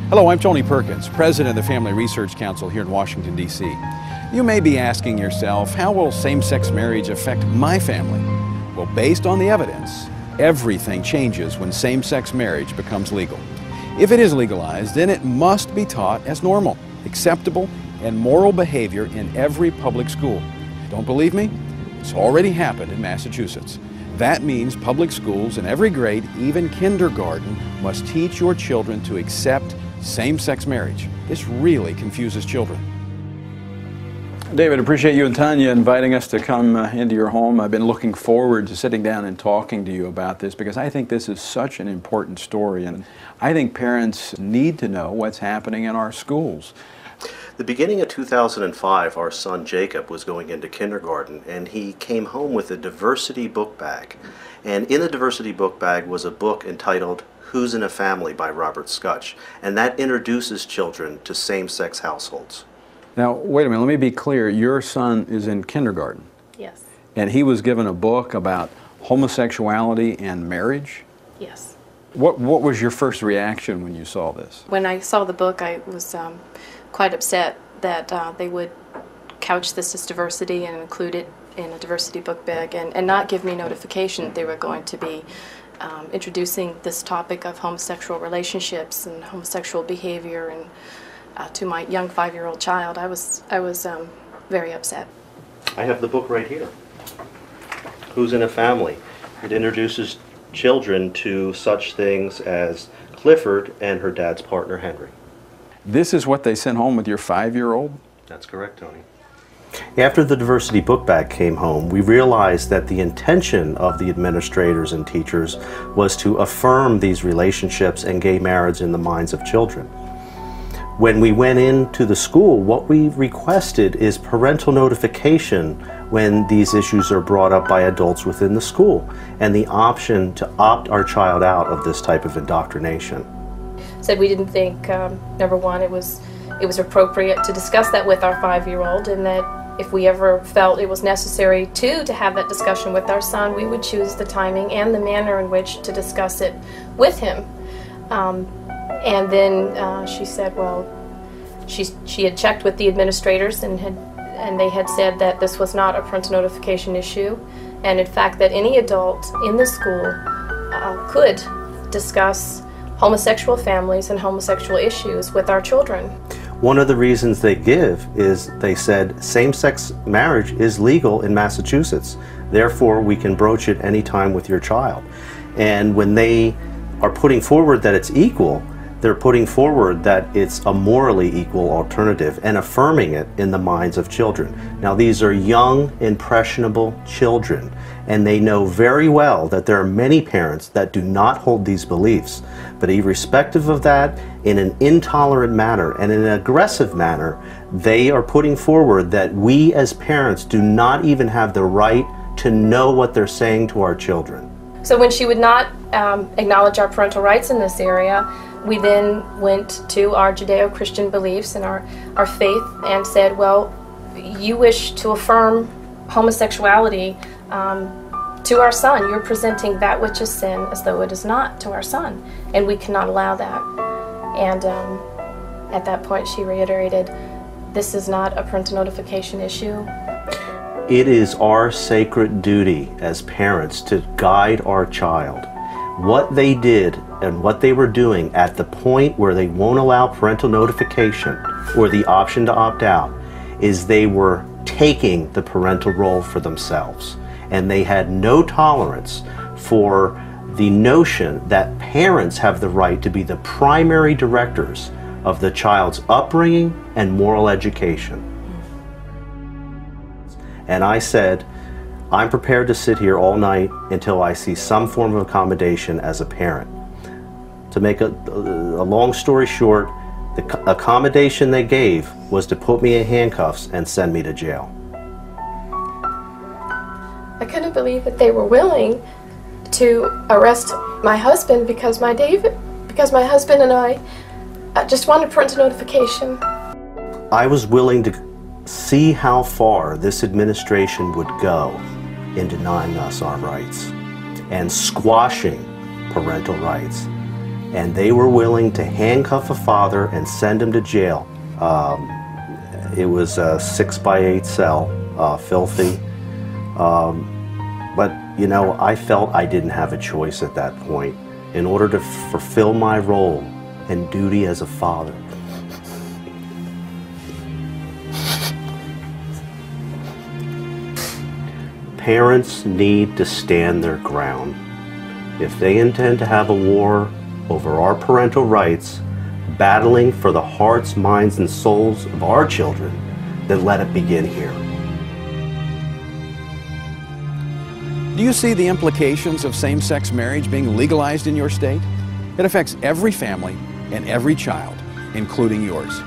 Hello, I'm Tony Perkins, President of the Family Research Council here in Washington, D.C. You may be asking yourself, how will same-sex marriage affect my family? Well, based on the evidence, everything changes when same-sex marriage becomes legal. If it is legalized, then it must be taught as normal, acceptable, and moral behavior in every public school. Don't believe me? It's already happened in Massachusetts. That means public schools in every grade, even kindergarten, must teach your children to accept same-sex marriage. This really confuses children. David, appreciate you and Tanya inviting us to come into your home. I've been looking forward to sitting down and talking to you about this because I think this is such an important story, and I think parents need to know what's happening in our schools. The beginning of 2005, our son Jacob was going into kindergarten, and he came home with a diversity book bag. And in the diversity book bag was a book entitled Who's in a Family by Robert Scutch, and that introduces children to same-sex households. Now, wait a minute, let me be clear. Your son is in kindergarten. Yes. And he was given a book about homosexuality and marriage? Yes. What was your first reaction when you saw this? When I saw the book, I was quite upset that they would couch this as diversity and include it in a diversity book bag and not give me notification that they were going to be introducing this topic of homosexual relationships and homosexual behavior and to my young 5-year-old child. I was very upset. I have the book right here. Who's in a Family? It introduces children to such things as Clifford and her dad's partner, Henry. This is what they sent home with your 5-year-old? That's correct, Tony. After the diversity book bag came home, we realized that the intention of the administrators and teachers was to affirm these relationships and gay marriage in the minds of children. When we went into the school, what we requested is parental notification when these issues are brought up by adults within the school, and the option to opt our child out of this type of indoctrination. Said we didn't think, number one, it was appropriate to discuss that with our 5-year-old, and that if we ever felt it was necessary to have that discussion with our son, we would choose the timing and the manner in which to discuss it with him. And then she said, well, she had checked with the administrators and they had said that this was not a parental notification issue, and in fact that any adult in the school could discuss homosexual families and homosexual issues with our children. One of the reasons they give is they said same-sex marriage is legal in Massachusetts, therefore we can broach it anytime with your child. And when they are putting forward that it's equal, they're putting forward that it's a morally equal alternative and affirming it in the minds of children. Now, these are young, impressionable children, and they know very well that there are many parents that do not hold these beliefs. But irrespective of that, in an intolerant manner and in an aggressive manner, they are putting forward that we as parents do not even have the right to know what they're saying to our children. So when she would not acknowledge our parental rights in this area, we then went to our Judeo-Christian beliefs and our faith and said, well, you wish to affirm homosexuality to our son. You're presenting that which is sin as though it is not to our son, and we cannot allow that. And at that point she reiterated, this is not a parental notification issue. It is our sacred duty as parents to guide our child. What they did and what they were doing at the point where they won't allow parental notification or the option to opt out is they were taking the parental role for themselves. And they had no tolerance for the notion that parents have the right to be the primary directors of the child's upbringing and moral education. And I said, I'm prepared to sit here all night until I see some form of accommodation as a parent. To make a long story short, the accommodation they gave was to put me in handcuffs and send me to jail. I couldn't believe that they were willing to arrest my husband because my husband and I just wanted parental notification. I was willing to see how far this administration would go in denying us our rights and squashing parental rights. and they were willing to handcuff a father and send him to jail. It was a 6x8 cell, filthy. But, you know, I felt I didn't have a choice at that point in order to fulfill my role and duty as a father. Parents need to stand their ground. If they intend to have a war over our parental rights, battling for the hearts, minds, and souls of our children, then let it begin here. Do you see the implications of same-sex marriage being legalized in your state? It affects every family and every child, including yours.